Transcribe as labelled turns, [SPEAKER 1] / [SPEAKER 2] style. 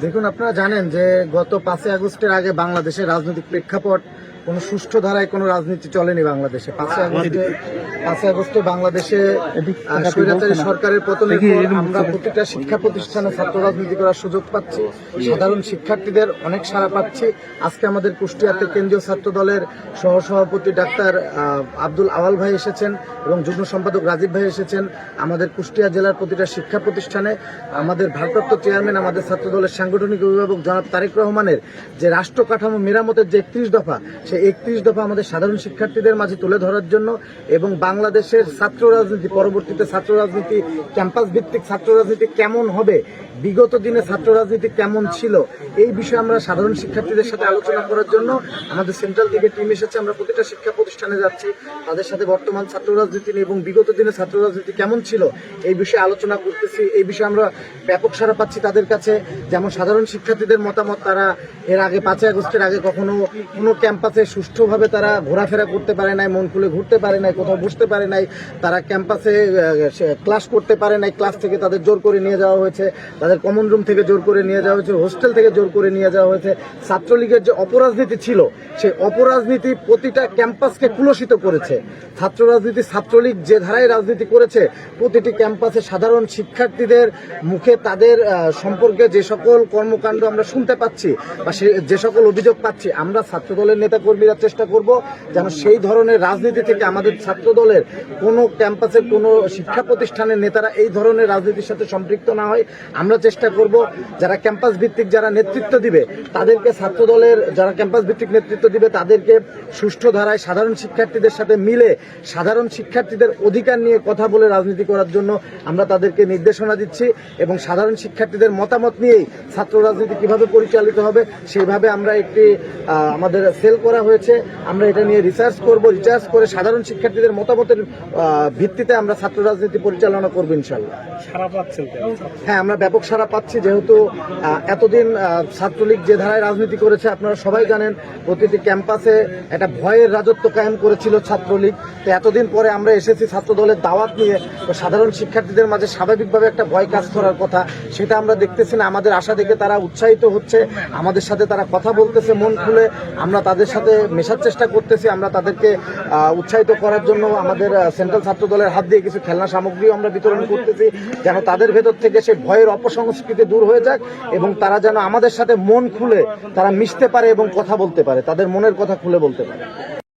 [SPEAKER 1] দেখুন, আপনারা জানেন যে গত 5ই আগস্টের আগে বাংলাদেশের রাজনৈতিক প্রেক্ষাপট কোনো সুষ্ঠু ধারায় কোনো রাজনীতি চলেনি বাংলাদেশে। 5ই আগস্টে বাংলাদেশে স্বৈরাচারী সরকারের পতনের পর আমরা প্রতিটা শিক্ষা প্রতিষ্ঠানে ছাত্র রাজনীতি করার সুযোগ পাচ্ছি। সাধারণ শিক্ষার্থীদের অনেক সাড়া পাচ্ছি। আজকে আমাদের কুষ্টিয়াতে কেন্দ্রীয় ছাত্র দলের সহসভাপতি ডাক্তার আব্দুল আওয়াল ভাই এসেছেন এবং যুগ্ম সম্পাদক রাজীব ভাই এসেছেন। আমাদের কুষ্টিয়া জেলার প্রতিটা শিক্ষা প্রতিষ্ঠানে আমাদের ভারপ্রাপ্ত চেয়ারম্যান, আমাদের ছাত্র দলের সাংগঠনিক অভিভাবক জনাব তারেক রহমানের যে রাষ্ট্র কাঠামো মেরামতের যে 31 দফা, সেই 31 দফা আমাদের সাধারণ শিক্ষার্থীদের মাঝে তুলে ধরার জন্য এবং বাংলাদেশের ছাত্র রাজনীতি, পরবর্তীতে ছাত্র রাজনীতি, ক্যাম্পাস ভিত্তিক ছাত্র রাজনীতি কেমন হবে, বিগত দিনে ছাত্র রাজনীতি কেমন ছিল, এই বিষয়ে আমরা সাধারণ শিক্ষার্থীদের সাথে আলোচনা করার জন্য আমাদের সেন্ট্রাল থেকে টিম এসেছে। আমরা প্রতিটা শিক্ষা প্রতিষ্ঠানে যাচ্ছি, তাদের সাথে বর্তমান ছাত্র রাজনীতি নিয়ে এবং বিগত দিনে ছাত্র রাজনীতি কেমন ছিল এই বিষয়ে আলোচনা করতেছি। এই বিষয়ে আমরা ব্যাপক সাড়া পাচ্ছি তাদের কাছে। যেমন সাধারণ শিক্ষার্থীদের মতামত, তারা এর আগে 5ই আগস্টের আগে কখনো কোনো ক্যাম্পাসে সুষ্ঠুভাবে তারা ঘোরাফেরা করতে পারে নাই, মন খুলে ঘুরতে পারে নাই, কোথাও বসতে পারে নাই, তারা ক্যাম্পাসে ক্লাস করতে পারে নাই, ক্লাস থেকে তাদের জোর করে নিয়ে যাওয়া হয়েছে, তাদের কমন রুম থেকে জোর করে নিয়ে যাওয়া হয়েছে, হোস্টেল থেকে জোর করে নিয়ে যাওয়া হয়েছে। ছাত্রলীগের যে অপরাজনীতি ছিল, সেই অপরাজনীতি প্রতিটা ক্যাম্পাসকে কুলসিত করেছে। ছাত্র রাজনীতি, ছাত্রলীগ যে ধারায় রাজনীতি করেছে, প্রতিটি ক্যাম্পাসে সাধারণ শিক্ষার্থীদের মুখে তাদের সম্পর্কে যে সকল কর্মকাণ্ড আমরা শুনতে পাচ্ছি বা যে সকল অভিযোগ পাচ্ছি, আমরা ছাত্র দলের নেতা কর্মীরা চেষ্টা করব যেন সেই ধরনের রাজনীতি থেকে আমাদের ছাত্র দলের কোনো ক্যাম্পাসের কোনো শিক্ষা প্রতিষ্ঠানের নেতারা এই ধরনের রাজনীতির সাথে সম্পৃক্ত না হয়। আমরা চেষ্টা করব যারা ক্যাম্পাস ভিত্তিক যারা নেতৃত্ব দিবে তাদেরকে, ছাত্র দলের যারা ক্যাম্পাস ভিত্তিক নেতৃত্ব দিবে তাদেরকে সুষ্ঠু ধারায় সাধারণ শিক্ষার্থীদের সাথে মিলে সাধারণ শিক্ষার্থীদের অধিকার নিয়ে কথা বলে রাজনীতি করার জন্য আমরা তাদেরকে নির্দেশনা দিচ্ছি এবং সাধারণ শিক্ষার্থীদের মতামত নিয়েই ছাত্র রাজনীতি কিভাবে পরিচালিত হবে সেইভাবে আমরা একটি আমাদের সেল করা হয়েছে। আমরা এটা নিয়ে রিসার্চ করব, রিসার্চ করে সাধারণ শিক্ষার্থীদের মতামতের ভিত্তিতে আমরা ছাত্র রাজনীতি পরিচালনা করবো ইনশাল্লাহ। হ্যাঁ, আমরা ব্যাপক সাড়া পাচ্ছি, যেহেতু এতদিন ছাত্রলীগ যে ধারায় রাজনীতি করেছে আপনারা সবাই জানেন। প্রতিটি ক্যাম্পাসে একটা ভয়ের রাজত্ব কায়েম করেছিল ছাত্রলীগ। তো এতদিন পরে আমরা এসেছি ছাত্র দলের দাওয়াত নিয়ে, তো সাধারণ শিক্ষার্থীদের মাঝে স্বাভাবিকভাবে একটা ভয় কাজ করার কথা, সেটা আমরা দেখতেছি না। আমাদের আশা দেখে তারা উৎসাহিত হচ্ছে, আমাদের সাথে তারা কথা বলতেছে মন খুলে, আমরা তাদের সাথে মেশার চেষ্টা করতেছি। আমরা তাদেরকে উৎসাহিত করার জন্য আমাদের সেন্ট্রাল ছাত্র দলের হাত দিয়ে কিছু খেলনা সামগ্রীও আমরা বিতরণ করতেছি, যেন তাদের ভেতর থেকে সেই ভয়ের অপসংস্কৃতি দূর হয়ে যাক এবং তারা যেন আমাদের সাথে মন খুলে তারা মিশতে পারে এবং কথা বলতে পারে, তাদের মনের কথা খুলে বলতে পারে।